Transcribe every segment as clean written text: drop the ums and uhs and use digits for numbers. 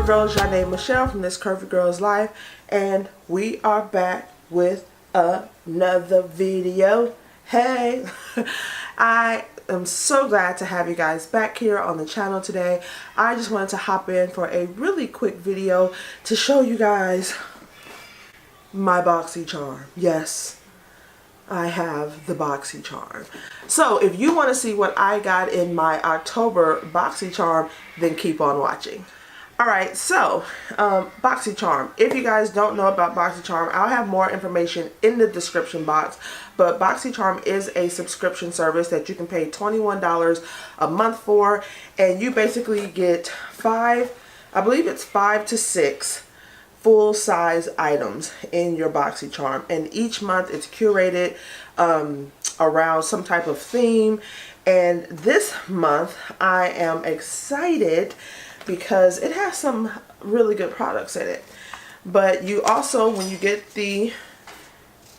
your girl Janae Michelle from This Curvy Girl's Life, and we are back with another video. Hey, I am so glad to have you guys back here on the channel today. I just wanted to hop in for a really quick video to show you guys my Boxy Charm. Yes, I have the Boxy Charm. So if you want to see what I got in my October Boxy Charm, then keep on watching. Alright, so Boxy Charm. If you guys don't know about Boxy Charm, I'll have more information in the description box. But Boxy Charm is a subscription service that you can pay $21 a month for, and you basically get I believe it's 5 to 6 full-size items in your Boxy Charm, and each month it's curated around some type of theme. And this month I am excited because it has some really good products in it. But you also, when you get the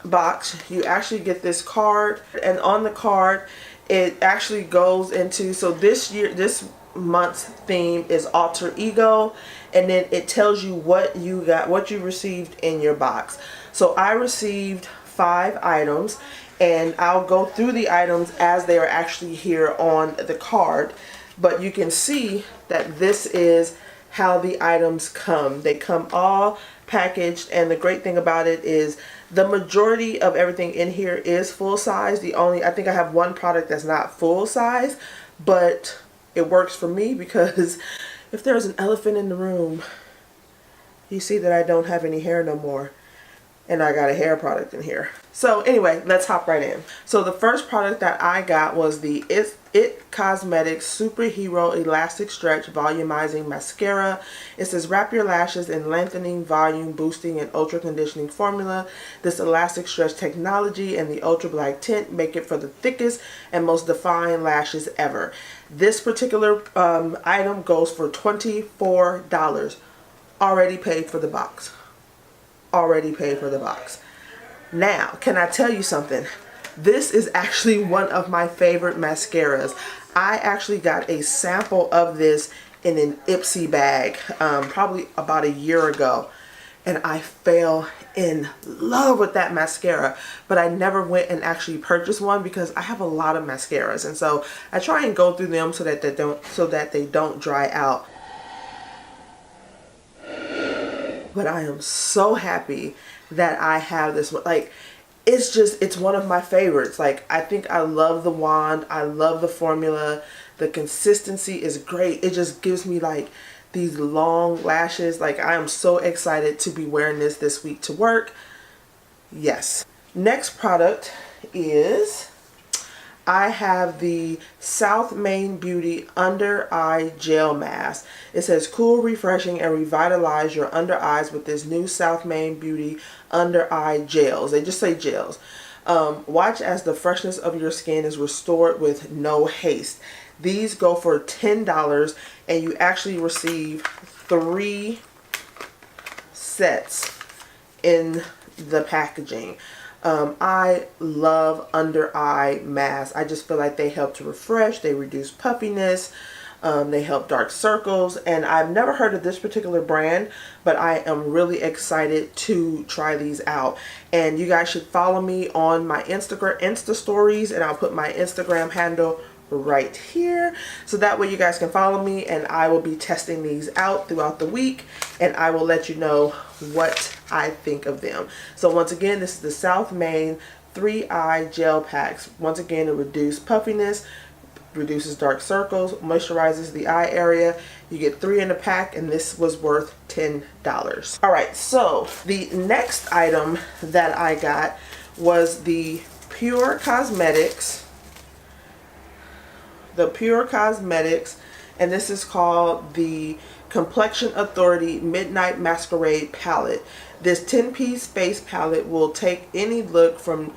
box, you actually get this card, and on the card it actually goes into, so this month's theme is alter ego, and then it tells you what you got, what you received in your box. So I received 5 items, and I'll go through the items as they are actually here on the card. But you can see that this is how the items come. They come all packaged, and the great thing about it is the majority of everything in here is full size. I think I have one product that's not full size, but it works for me because if there's an elephant in the room, you see that I don't have any hair no more, and I got a hair product in here. So anyway, let's hop right in. So the first product that I got was the It Cosmetics Superhero Elastic Stretch Volumizing Mascara. It says wrap your lashes in lengthening, volume boosting, and ultra conditioning formula. This elastic stretch technology and the ultra black tint make it for the thickest and most defined lashes ever. This particular item goes for $24. Already paid for the box. Already paid for the box. Now, can I tell you something? This is actually one of my favorite mascaras. I actually got a sample of this in an Ipsy bag probably about a year ago, and I fell in love with that mascara, but I never went and actually purchased one because I have a lot of mascaras, and so I try and go through them so that they don't dry out. But I am so happy that I have this one. Like, it's one of my favorites. Like, I think I love the wand. I love the formula. The consistency is great. It just gives me like these long lashes. Like, I am so excited to be wearing this week to work. Yes. Next product is, I have the South Main Beauty Under Eye Gel Mask. It says cool, refreshing, and revitalize your under eyes with this new South Main Beauty Under Eye Gels. They just say gels. Watch as the freshness of your skin is restored with no haste. These go for $10, and you actually receive 3 sets in the packaging. I love under eye masks. I just feel like they help to refresh, they reduce puffiness, they help dark circles, and I've never heard of this particular brand, but I am really excited to try these out. And you guys should follow me on my Insta stories, and I'll put my Instagram handle right here, so that way you guys can follow me, and I will be testing these out throughout the week, and I will let you know what I think of them. So once again, this is the South Main 3-Eye Gel Packs. Once again, it reduces puffiness, reduces dark circles, moisturizes the eye area. You get 3 in a pack, and this was worth $10. Alright, so the next item that I got was the Pure Cosmetics, and this is called the Complexion Authority Midnight Masquerade Palette. This 10-piece face palette will take any look from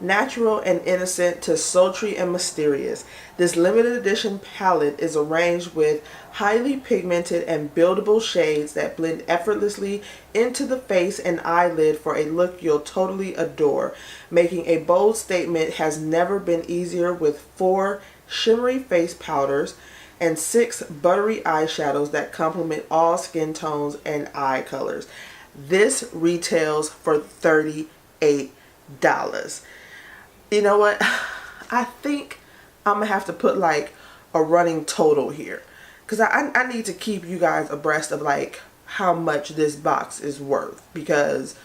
natural and innocent to sultry and mysterious. This limited edition palette is arranged with highly pigmented and buildable shades that blend effortlessly into the face and eyelid for a look you'll totally adore. Making a bold statement has never been easier with 4 shimmery face powders, and 6 buttery eyeshadows that complement all skin tones and eye colors. This retails for $38. You know what? I think I'm gonna have to put like a running total here, because I need to keep you guys abreast of like how much this box is worth, because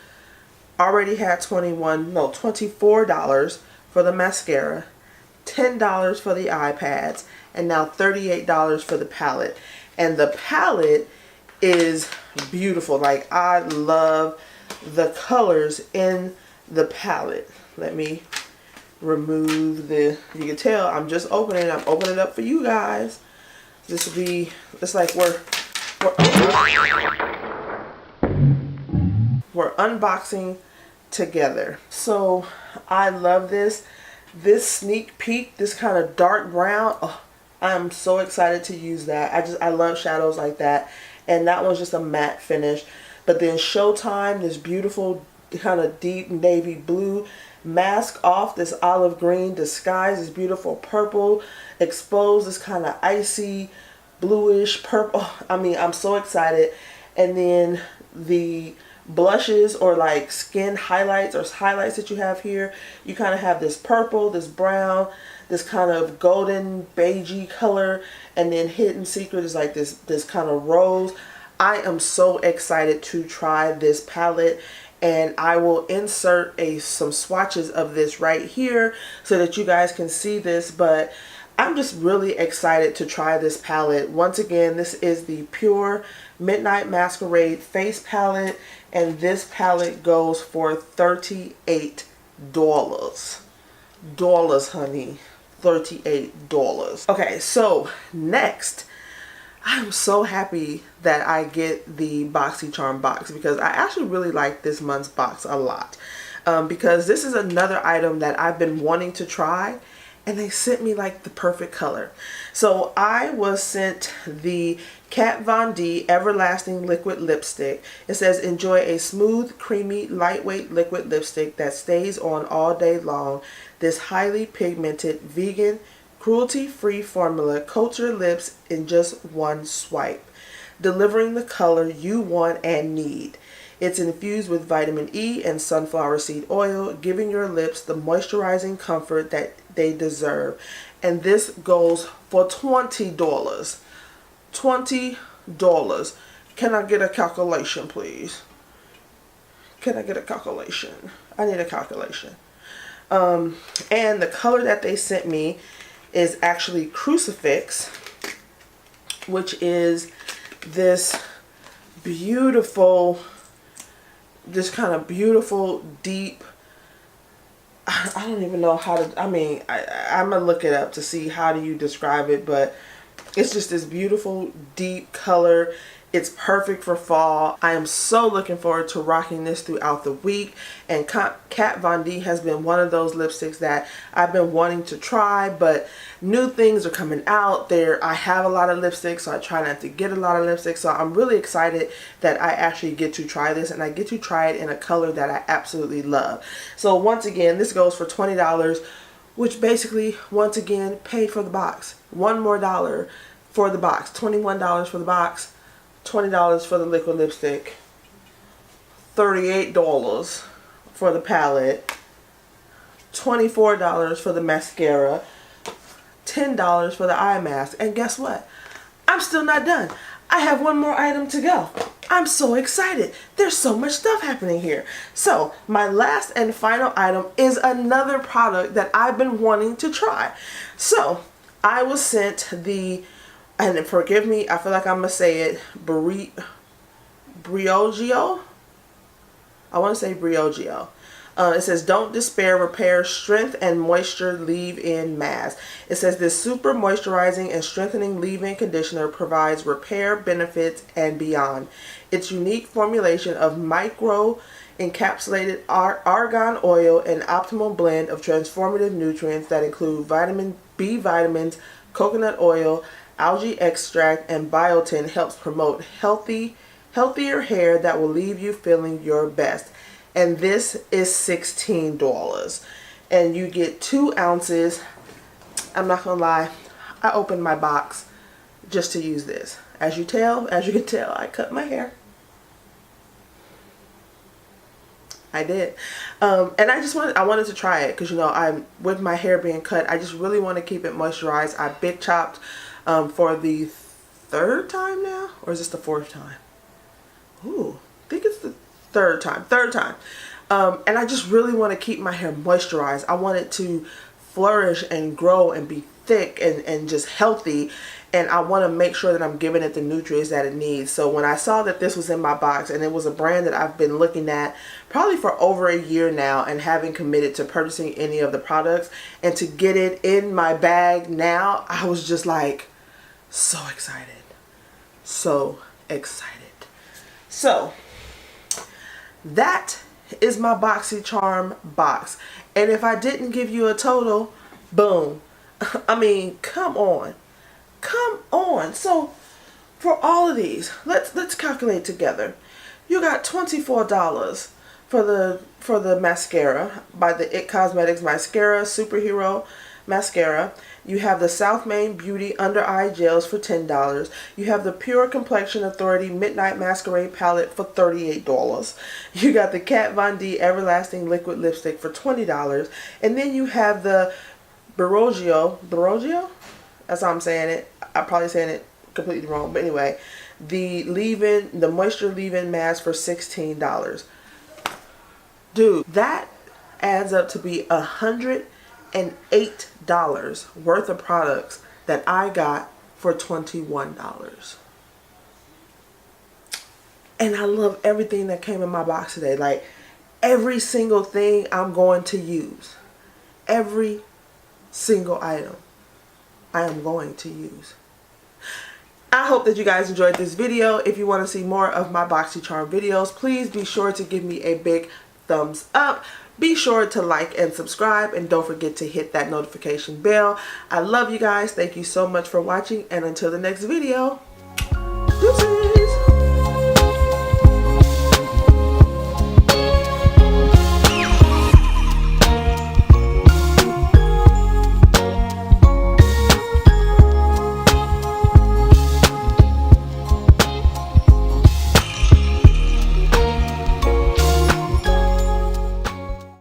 I already had $24 for the mascara, $10 for the iPads, and now $38 for the palette. And the palette is beautiful. Like, I love the colors in the palette. Let me remove the, you can tell I'm just opening it. I'm opening it up for you guys. This will be, it's like we're unboxing together. So I love this sneak peek, this kind of dark brown. Oh, I'm so excited to use that. I love shadows like that. And that one's just a matte finish. But then Showtime, this beautiful kind of deep navy blue. Mask Off, this olive green. Disguise, this beautiful purple. Expose, this kind of icy bluish purple. I mean, I'm so excited. And then the blushes, or like skin highlights or highlights that you have here, you kind of have this purple, this brown, this kind of golden beigey color, and then Hidden Secret is like this kind of rose. I am so excited to try this palette, and I will insert some swatches of this right here so that you guys can see this. But I'm just really excited to try this palette. Once again, this is the Pure Midnight Masquerade face palette, and this palette goes for $38. Dollars, honey. $38. Okay, so next, I'm so happy that I get the BoxyCharm box, because I actually really like this month's box a lot. Because this is another item that I've been wanting to try, and they sent me like the perfect color. So I was sent the Kat Von D Everlasting Liquid Lipstick. It says, enjoy a smooth, creamy, lightweight liquid lipstick that stays on all day long. This highly pigmented, vegan, cruelty-free formula coats your lips in just one swipe, delivering the color you want and need. It's infused with vitamin E and sunflower seed oil, giving your lips the moisturizing comfort that they deserve. And this goes for $20. $20. Can I get a calculation, please? Can I get a calculation? I need a calculation. And the color that they sent me is actually Crucifix, which is this beautiful, this kind of beautiful, deep, I don't even know how to, I mean, I'm going to look it up to see how do you describe it, but it's just this beautiful, deep color. It's perfect for fall. I am so looking forward to rocking this throughout the week. And Kat Von D has been one of those lipsticks that I've been wanting to try, but new things are coming out there. I have a lot of lipsticks, so I try not to get a lot of lipsticks. So I'm really excited that I actually get to try this, and I get to try it in a color that I absolutely love. So once again, this goes for $20, which basically, once again, paid for the box. One more dollar for the box. $21 for the box. $20 for the liquid lipstick, $38 for the palette, $24 for the mascara, $10 for the eye mask. And guess what? I'm still not done. I have one more item to go. I'm so excited. There's so much stuff happening here. So my last and final item is another product that I've been wanting to try. So I was sent the, and forgive me, I feel like I'm going to say it, Briogeo? I want to say Briogeo. It says, don't despair, repair, strength and moisture leave-in mask. It says, this super moisturizing and strengthening leave-in conditioner provides repair benefits and beyond. Its unique formulation of micro encapsulated argan oil and optimal blend of transformative nutrients that include vitamin B vitamins, coconut oil, algae extract, and biotin helps promote healthier hair that will leave you feeling your best. And this is $16. And you get 2 ounces. I'm not gonna lie, I opened my box just to use this. As you can tell, I cut my hair. I did. And I wanted to try it because, you know, with my hair being cut, I just really want to keep it moisturized. I big chopped for the third time now, or is this the fourth time? Ooh, I think it's the third time. And I just really want to keep my hair moisturized. I want it to flourish and grow and be thick and just healthy. And I want to make sure that I'm giving it the nutrients that it needs. So when I saw that this was in my box, and it was a brand that I've been looking at probably for over a year now and having committed to purchasing any of the products, and to get it in my bag now, I was just like so excited. So excited. So that is my BoxyCharm box. And if I didn't give you a total, boom. I mean, come on. Come on. So for all of these, let's calculate together. You got $24 for the mascara by the IT Cosmetics Mascara Superhero Mascara. You have the South Main Beauty Under Eye Gels for $10. You have the Pure Complexion Authority Midnight Masquerade Palette for $38. You got the Kat Von D Everlasting Liquid Lipstick for $20. And then you have the Briogeo? That's how I'm saying it. I'm probably saying it completely wrong. But anyway, the Moisture Leave-In Mask for $16. Dude, that adds up to be $108 worth of products that I got for $21. And I love everything that came in my box today. Like, every single thing I'm going to use. Every single item I am going to use. I hope that you guys enjoyed this video. If you want to see more of my BoxyCharm videos, please be sure to give me a big thumbs up. Be sure to like and subscribe, and don't forget to hit that notification bell. I love you guys. Thank you so much for watching, and until the next video, deuces.